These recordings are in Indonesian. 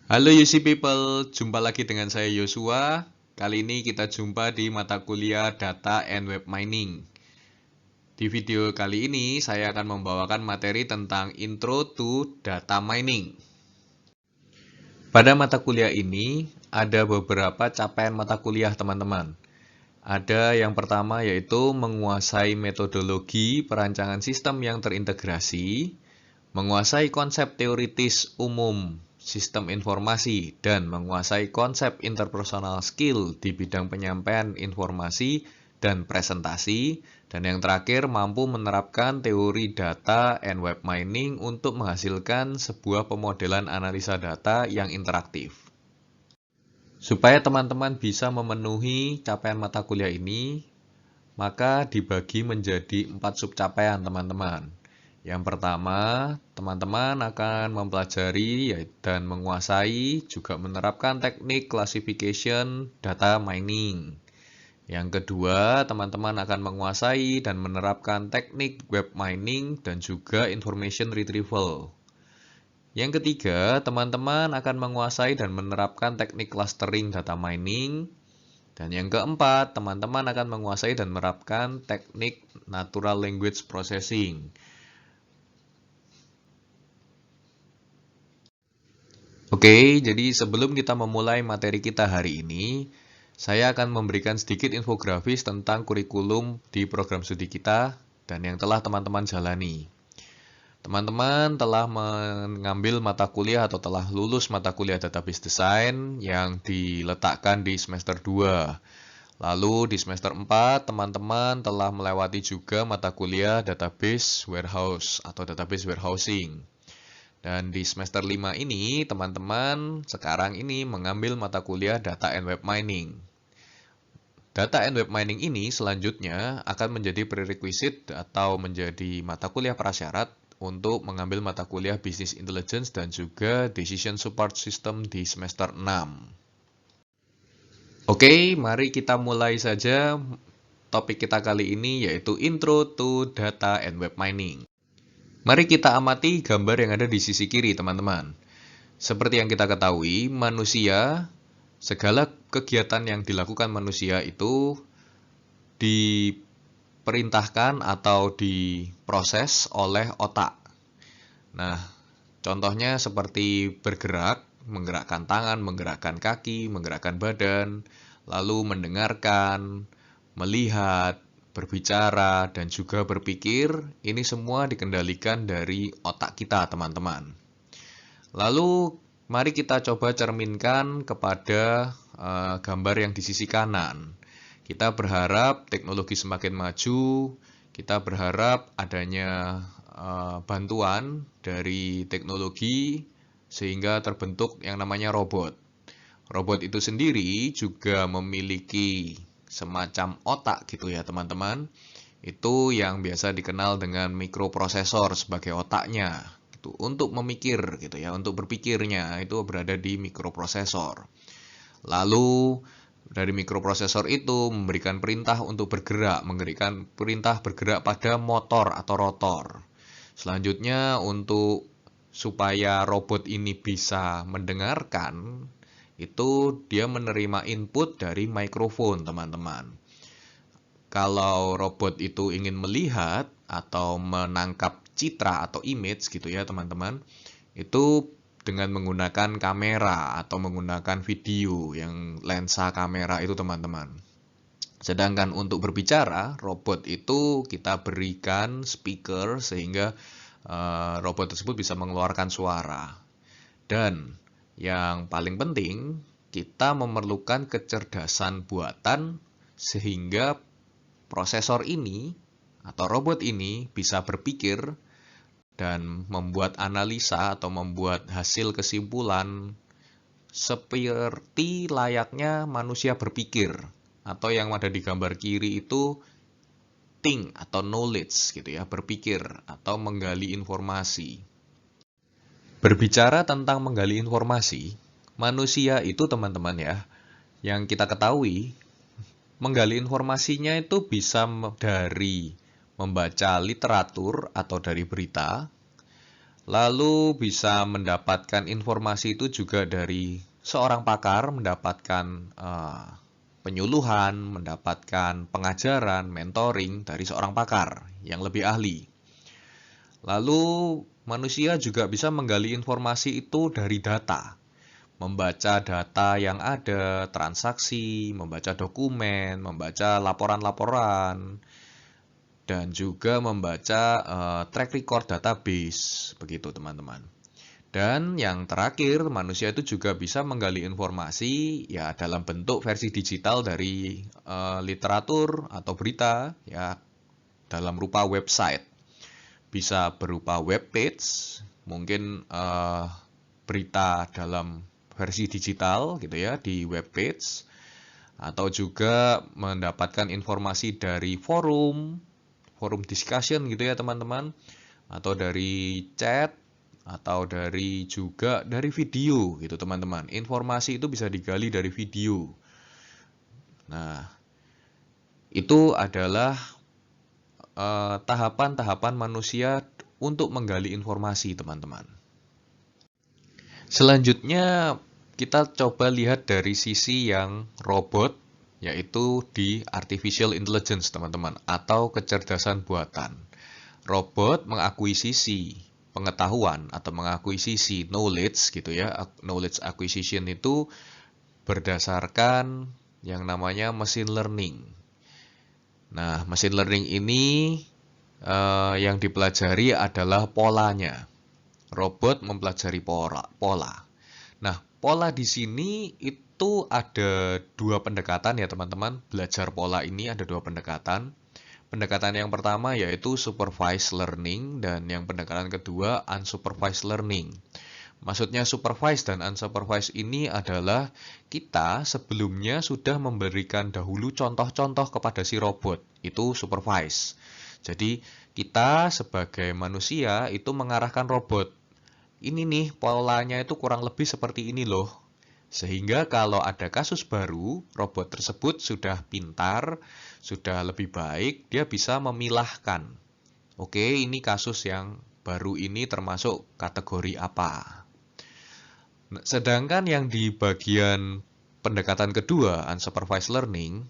Halo UC People, jumpa lagi dengan saya Yosua. Kali ini kita jumpa di mata kuliah Data and Web Mining. Di video kali ini saya akan membawakan materi tentang Intro to Data Mining. Pada mata kuliah ini ada beberapa capaian mata kuliah teman-teman. Ada yang pertama yaitu menguasai metodologi perancangan sistem yang terintegrasi, menguasai konsep teoritis umum sistem informasi, dan menguasai konsep interpersonal skill di bidang penyampaian informasi dan presentasi, dan yang terakhir mampu menerapkan teori data and web mining untuk menghasilkan sebuah pemodelan analisa data yang interaktif. Supaya teman-teman bisa memenuhi capaian mata kuliah ini, maka dibagi menjadi 4 subcapaian teman-teman. Yang pertama, teman-teman akan mempelajari dan menguasai juga menerapkan teknik classification data mining. Yang kedua, teman-teman akan menguasai dan menerapkan teknik web mining dan juga information retrieval. Yang ketiga, teman-teman akan menguasai dan menerapkan teknik clustering data mining. Dan yang keempat, teman-teman akan menguasai dan menerapkan teknik natural language processing. Oke, jadi sebelum kita memulai materi kita hari ini, saya akan memberikan sedikit infografis tentang kurikulum di program studi kita dan yang telah teman-teman jalani. Teman-teman telah mengambil mata kuliah atau telah lulus mata kuliah Database Design yang diletakkan di semester 2. Lalu di semester 4, teman-teman telah melewati juga mata kuliah Database Warehouse atau Database Warehousing. Dan di semester 5 ini, teman-teman sekarang ini mengambil mata kuliah Data and Web Mining. Data and Web Mining ini selanjutnya akan menjadi prerequisite atau menjadi mata kuliah prasyarat untuk mengambil mata kuliah Business Intelligence dan juga Decision Support System di semester 6. Oke, mari kita mulai saja topik kita kali ini yaitu Intro to Data and Web Mining. Mari kita amati gambar yang ada di sisi kiri, teman-teman. Seperti yang kita ketahui, manusia, segala kegiatan yang dilakukan manusia itu diperintahkan atau diproses oleh otak. Nah, contohnya seperti bergerak, menggerakkan tangan, menggerakkan kaki, menggerakkan badan, lalu mendengarkan, melihat, berbicara, dan juga berpikir. Ini semua dikendalikan dari otak kita, teman-teman. Lalu, mari kita coba cerminkan kepada gambar yang di sisi kanan. Kita berharap teknologi semakin maju, kita berharap adanya bantuan dari teknologi sehingga terbentuk yang namanya robot. Robot itu sendiri juga memiliki semacam otak gitu ya teman-teman. Itu yang biasa dikenal dengan mikroprosesor sebagai otaknya gitu. Untuk memikir gitu ya, untuk berpikirnya itu berada di mikroprosesor. Lalu dari mikroprosesor itu memberikan perintah untuk bergerak, memberikan perintah bergerak pada motor atau rotor. Selanjutnya untuk supaya robot ini bisa mendengarkan, itu dia menerima input dari mikrofon, teman-teman. Kalau robot itu ingin melihat atau menangkap citra atau image gitu ya, teman-teman, itu dengan menggunakan kamera atau menggunakan video yang lensa kamera itu, teman-teman. Sedangkan untuk berbicara, robot itu kita berikan speaker sehingga robot tersebut bisa mengeluarkan suara. Dan yang paling penting, kita memerlukan kecerdasan buatan sehingga prosesor ini atau robot ini bisa berpikir dan membuat analisa atau membuat hasil kesimpulan seperti layaknya manusia berpikir. Atau yang ada di gambar kiri itu think atau knowledge gitu ya, berpikir atau menggali informasi. Berbicara tentang menggali informasi, manusia itu teman-teman ya, yang kita ketahui, menggali informasinya itu bisa dari membaca literatur atau dari berita, Lalu bisa mendapatkan informasi itu juga dari seorang pakar, mendapatkan penyuluhan, mendapatkan pengajaran, mentoring dari seorang pakar yang lebih ahli. Lalu manusia juga bisa menggali informasi itu dari data, membaca data yang ada, transaksi, membaca dokumen, membaca laporan-laporan, dan juga membaca track record database, begitu teman-teman. Dan yang terakhir, manusia itu juga bisa menggali informasi ya dalam bentuk versi digital dari literatur atau berita ya dalam rupa website. Bisa berupa web page, mungkin berita dalam versi digital gitu ya di web page, atau juga mendapatkan informasi dari forum discussion gitu ya teman-teman, atau dari chat, atau dari juga dari video gitu teman-teman. Informasi itu bisa digali dari video. Nah, itu adalah tahapan-tahapan manusia untuk menggali informasi teman-teman. Selanjutnya kita coba lihat dari sisi yang robot, yaitu di artificial intelligence teman-teman, atau kecerdasan buatan. Robot mengakuisisi pengetahuan atau mengakuisisi knowledge gitu ya. Knowledge acquisition itu berdasarkan yang namanya machine learning. Nah, machine learning ini yang dipelajari adalah polanya. Robot mempelajari pola. Nah, pola di sini itu ada dua pendekatan ya teman-teman. Belajar pola ini ada dua pendekatan. Pendekatan yang pertama yaitu supervised learning dan yang pendekatan kedua unsupervised learning. Maksudnya supervised dan unsupervised ini adalah kita sebelumnya sudah memberikan dahulu contoh-contoh kepada si robot, itu supervised. Jadi kita sebagai manusia itu mengarahkan robot. Ini nih polanya itu kurang lebih seperti ini loh. Sehingga kalau ada kasus baru, robot tersebut sudah pintar, sudah lebih baik, dia bisa memilahkan. Oke, ini kasus yang baru ini termasuk kategori apa. Nah, sedangkan yang di bagian pendekatan kedua, unsupervised learning,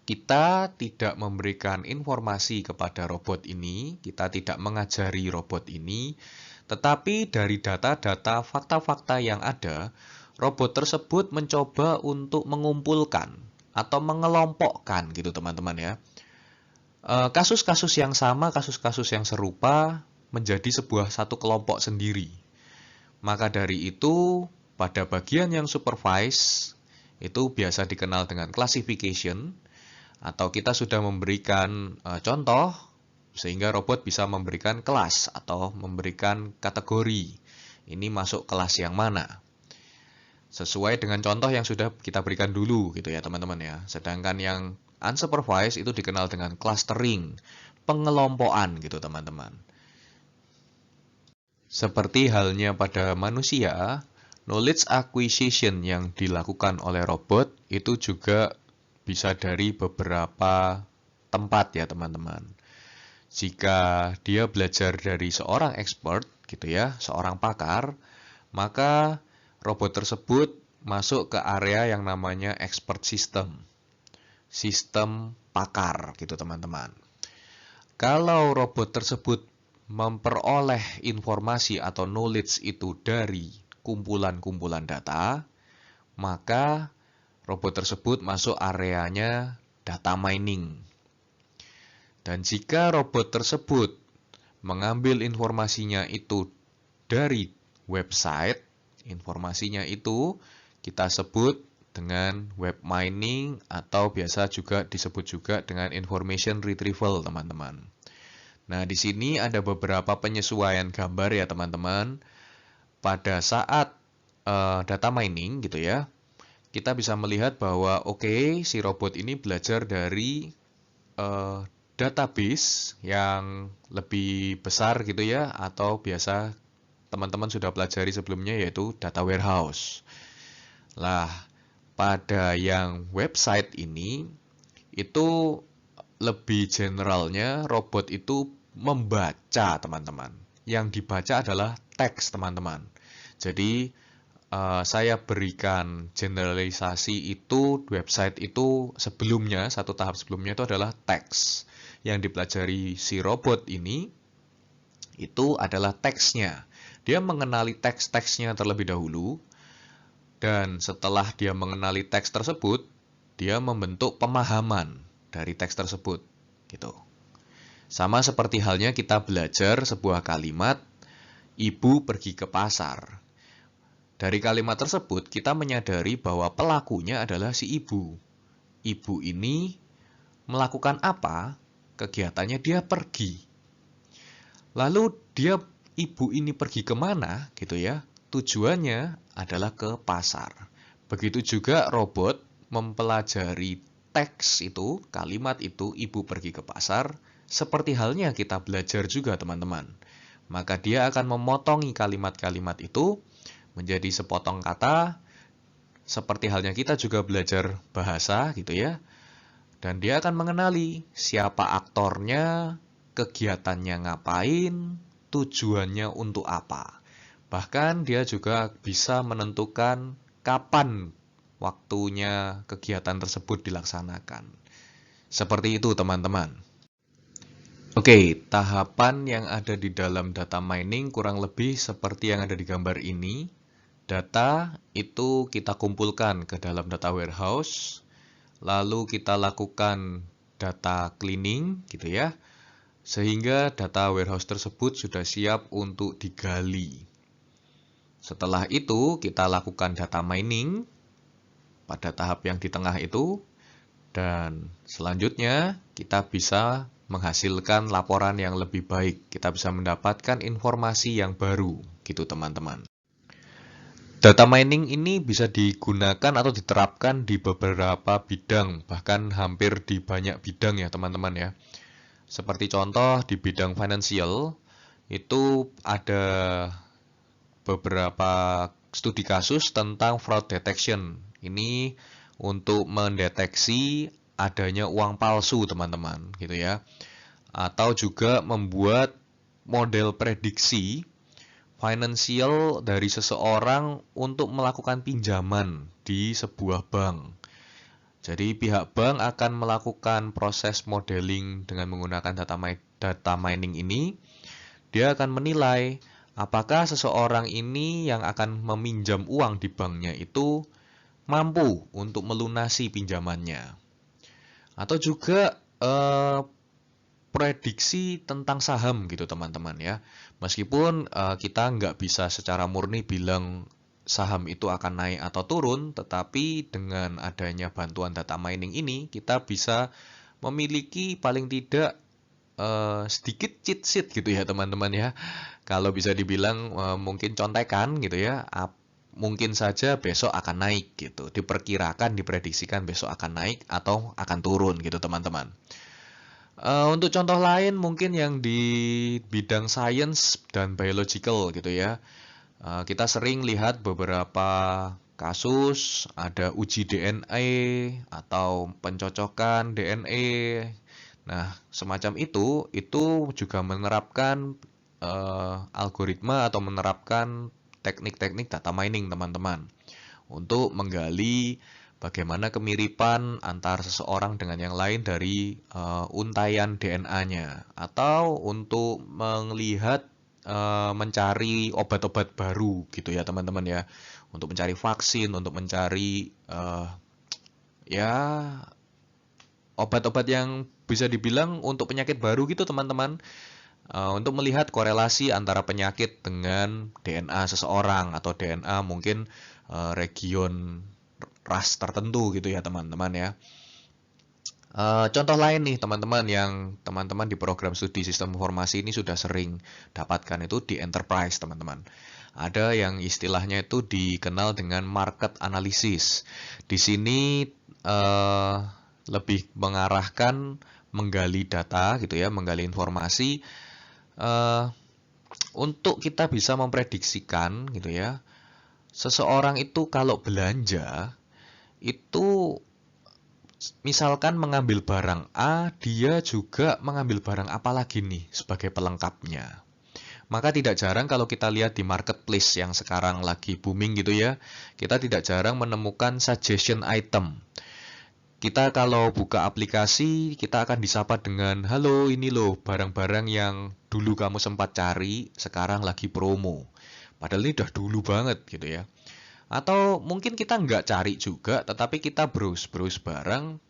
kita tidak memberikan informasi kepada robot ini, kita tidak mengajari robot ini, tetapi dari data-data fakta-fakta yang ada, robot tersebut mencoba untuk mengumpulkan atau mengelompokkan gitu teman-teman ya. Kasus-kasus yang sama, kasus-kasus yang serupa menjadi sebuah satu kelompok sendiri. Maka dari itu, pada bagian yang supervise, itu biasa dikenal dengan classification, atau kita sudah memberikan contoh, sehingga robot bisa memberikan kelas atau memberikan kategori. Ini masuk kelas yang mana? Sesuai dengan contoh yang sudah kita berikan dulu gitu ya teman-teman ya. Sedangkan yang unsupervised itu dikenal dengan clustering, pengelompokan gitu teman-teman. Seperti halnya pada manusia, knowledge acquisition yang dilakukan oleh robot itu juga bisa dari beberapa tempat ya teman-teman. Jika dia belajar dari seorang expert gitu ya, seorang pakar, maka robot tersebut masuk ke area yang namanya expert system. Sistem pakar gitu teman-teman. Kalau robot tersebut memperoleh informasi atau knowledge itu dari kumpulan-kumpulan data, maka robot tersebut masuk areanya data mining. Dan jika robot tersebut mengambil informasinya itu dari website, informasinya itu kita sebut dengan web mining atau biasa juga disebut juga dengan information retrieval, teman-teman. Nah, di sini ada beberapa penyesuaian gambar ya, teman-teman. Pada saat data mining gitu ya, kita bisa melihat bahwa oke, si robot ini belajar dari database yang lebih besar gitu ya, atau biasa teman-teman sudah pelajari sebelumnya yaitu data warehouse. Lah, pada yang website ini itu lebih generalnya robot itu membaca teman-teman. yang dibaca adalah teks, teman-teman. Jadi, saya berikan generalisasi itu, website itu sebelumnya, satu tahap sebelumnya itu adalah teks. Yang dipelajari si robot ini, itu adalah teksnya. Dia mengenali teks-teksnya terlebih dahulu, dan setelah dia mengenali teks tersebut, dia membentuk pemahaman dari teks tersebut. Gitu. Sama seperti halnya kita belajar sebuah kalimat, ibu pergi ke pasar. Dari kalimat tersebut, kita menyadari bahwa pelakunya adalah si ibu. Ibu ini melakukan apa? Kegiatannya dia pergi. Lalu ibu ini pergi kemana? Gitu ya. Tujuannya adalah ke pasar. Begitu juga robot mempelajari teks itu, kalimat itu, ibu pergi ke pasar, seperti halnya kita belajar juga, teman-teman. Maka dia akan memotongi kalimat-kalimat itu menjadi sepotong kata, seperti halnya kita juga belajar bahasa gitu ya. Dan dia akan mengenali siapa aktornya, kegiatannya ngapain, tujuannya untuk apa. Bahkan dia juga bisa menentukan kapan waktunya kegiatan tersebut dilaksanakan. Seperti itu, teman-teman. Oke, tahapan yang ada di dalam data mining kurang lebih seperti yang ada di gambar ini. Data itu kita kumpulkan ke dalam data warehouse, lalu kita lakukan data cleaning gitu ya, sehingga data warehouse tersebut sudah siap untuk digali. Setelah itu kita lakukan data mining pada tahap yang di tengah itu, dan selanjutnya kita bisa menghasilkan laporan yang lebih baik. Kita bisa mendapatkan informasi yang baru gitu, teman-teman. Data mining ini bisa digunakan atau diterapkan di beberapa bidang, bahkan hampir di banyak bidang ya, teman-teman ya. Seperti contoh di bidang finansial, itu ada beberapa studi kasus tentang fraud detection. Ini untuk mendeteksi adanya uang palsu, teman-teman, gitu ya. Atau juga membuat model prediksi finansial dari seseorang untuk melakukan pinjaman di sebuah bank. Jadi pihak bank akan melakukan proses modeling dengan menggunakan data mining ini. Dia akan menilai apakah seseorang ini yang akan meminjam uang di banknya itu mampu untuk melunasi pinjamannya. Atau juga prediksi tentang saham gitu, teman-teman ya. Meskipun kita nggak bisa secara murni bilang saham itu akan naik atau turun, tetapi dengan adanya bantuan data mining ini, kita bisa memiliki paling tidak sedikit cheat sheet gitu ya, teman-teman ya. Kalau bisa dibilang mungkin contekan gitu ya, mungkin saja besok akan naik gitu. Diperkirakan, diprediksikan besok akan naik atau akan turun gitu, teman-teman. Untuk contoh lain mungkin yang di bidang science dan biological gitu ya. Kita sering lihat beberapa kasus ada uji DNA atau pencocokan DNA. Nah, semacam itu juga menerapkan algoritma atau menerapkan teknik-teknik data mining, teman-teman, untuk menggali bagaimana kemiripan antar seseorang dengan yang lain dari untaian DNA-nya, atau untuk melihat mencari obat-obat baru gitu ya, teman-teman ya, untuk mencari vaksin, untuk mencari ya obat-obat yang bisa dibilang untuk penyakit baru gitu, teman-teman. Untuk melihat korelasi antara penyakit dengan DNA seseorang atau DNA mungkin region ras tertentu gitu ya, teman-teman ya. Contoh lain nih, teman-teman, yang teman-teman di program studi sistem informasi ini sudah sering dapatkan itu di enterprise, teman-teman. Ada yang istilahnya itu dikenal dengan market analysis. Di sini lebih mengarahkan menggali data gitu ya, menggali informasi untuk kita bisa memprediksikan gitu ya, seseorang itu kalau belanja itu misalkan mengambil barang A, dia juga mengambil barang apa lagi nih sebagai pelengkapnya. Maka tidak jarang kalau kita lihat di marketplace yang sekarang lagi booming gitu ya, kita tidak jarang menemukan suggestion item. Kita kalau buka aplikasi, kita akan disapa dengan, halo ini loh barang-barang yang dulu kamu sempat cari, sekarang lagi promo. Padahal ini udah dulu banget gitu ya. Atau mungkin kita nggak cari juga, tetapi kita browse-browse barang,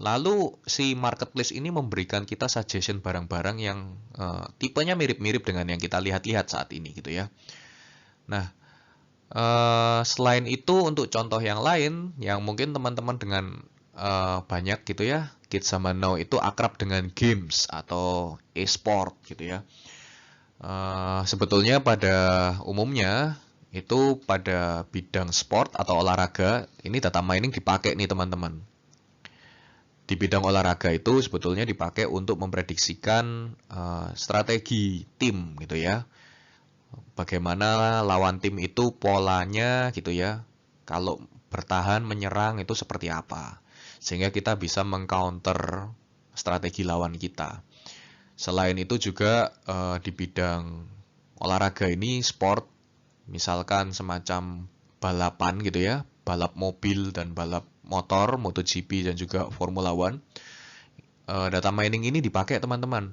lalu si marketplace ini memberikan kita suggestion barang-barang yang tipenya mirip-mirip dengan yang kita lihat-lihat saat ini gitu ya. Nah, selain itu untuk contoh yang lain, yang mungkin teman-teman dengan banyak gitu ya, kids zaman now itu akrab dengan games atau e-sport gitu ya. Sebetulnya pada umumnya itu pada bidang sport atau olahraga, ini data mining dipakai nih teman-teman. Di bidang olahraga itu sebetulnya dipakai untuk memprediksikan strategi tim gitu ya. Bagaimana lawan tim itu polanya gitu ya. Kalau bertahan menyerang itu seperti apa. Sehingga kita bisa mengcounter strategi lawan kita. Selain itu juga di bidang olahraga ini sport, misalkan semacam balapan gitu ya, balap mobil dan balap motor, MotoGP dan juga Formula One. Data mining ini dipakai teman-teman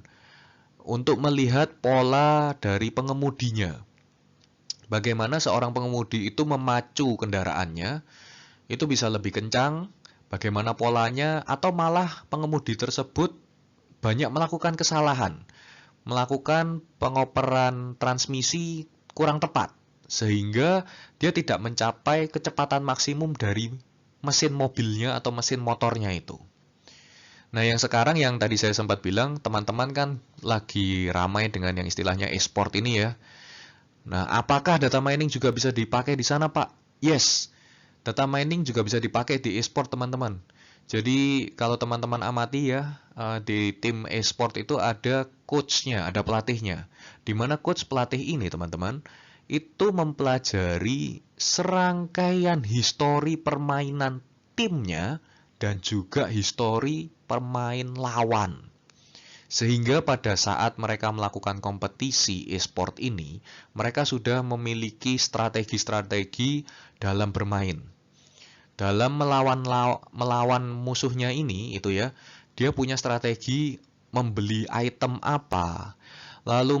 untuk melihat pola dari pengemudinya. Bagaimana seorang pengemudi itu memacu kendaraannya, itu bisa lebih kencang, bagaimana polanya, atau malah pengemudi tersebut banyak melakukan kesalahan, melakukan pengoperan transmisi kurang tepat, sehingga dia tidak mencapai kecepatan maksimum dari mesin mobilnya atau mesin motornya itu. Nah, yang sekarang yang tadi saya sempat bilang, teman-teman kan lagi ramai dengan yang istilahnya e-sport ini ya. Nah, apakah data mining juga bisa dipakai di sana, Pak? Yes, data mining juga bisa dipakai di e-sport, teman-teman. Jadi, kalau teman-teman amati ya, di tim e-sport itu ada coach-nya, ada pelatihnya. Di mana coach pelatih ini, teman-teman, itu mempelajari serangkaian histori permainan timnya dan juga histori pemain lawan. Sehingga pada saat mereka melakukan kompetisi e-sport ini, mereka sudah memiliki strategi-strategi dalam bermain. Dalam melawan musuhnya ini, itu ya, dia punya strategi membeli item apa, lalu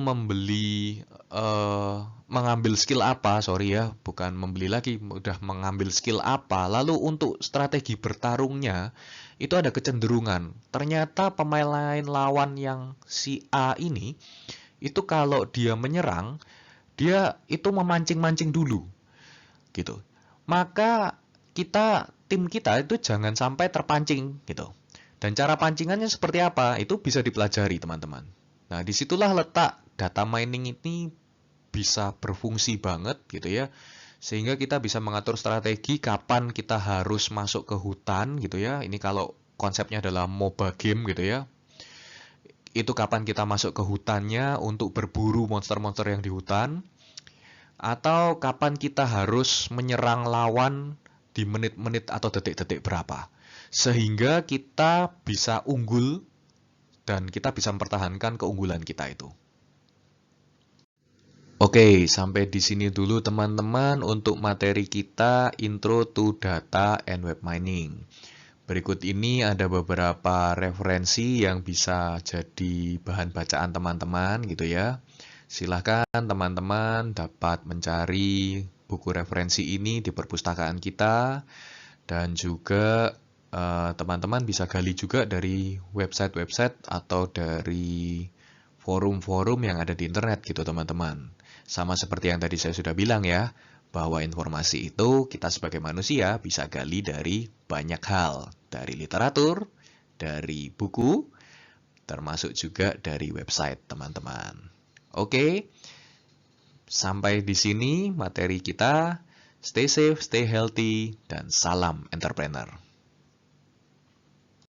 mengambil skill apa, sorry ya, bukan membeli lagi, udah mengambil skill apa, lalu untuk strategi bertarungnya, itu ada kecenderungan. Ternyata pemain lawan yang si A ini, itu kalau dia menyerang, dia itu memancing-mancing dulu, gitu. Maka tim kita itu jangan sampai terpancing, gitu. Dan cara pancingannya seperti apa, itu bisa dipelajari teman-teman. Nah, disitulah letak data mining ini bisa berfungsi banget, gitu ya. Sehingga kita bisa mengatur strategi kapan kita harus masuk ke hutan gitu ya. Ini kalau konsepnya adalah MOBA game gitu ya. Itu kapan kita masuk ke hutannya untuk berburu monster-monster yang di hutan. Atau kapan kita harus menyerang lawan di menit-menit atau detik-detik berapa. Sehingga kita bisa unggul dan kita bisa mempertahankan keunggulan kita itu. Oke, sampai di sini dulu teman-teman untuk materi kita Intro to Data and Web Mining. Berikut ini ada beberapa referensi yang bisa jadi bahan bacaan teman-teman gitu ya. Silahkan teman-teman dapat mencari buku referensi ini di perpustakaan kita. Dan juga teman-teman bisa gali juga dari website-website atau dari forum-forum yang ada di internet gitu teman-teman. Sama seperti yang tadi saya sudah bilang ya, bahwa informasi itu kita sebagai manusia bisa gali dari banyak hal. Dari literatur, dari buku, termasuk juga dari website teman-teman. Oke, sampai di sini materi kita. Stay safe, stay healthy, dan salam entrepreneur.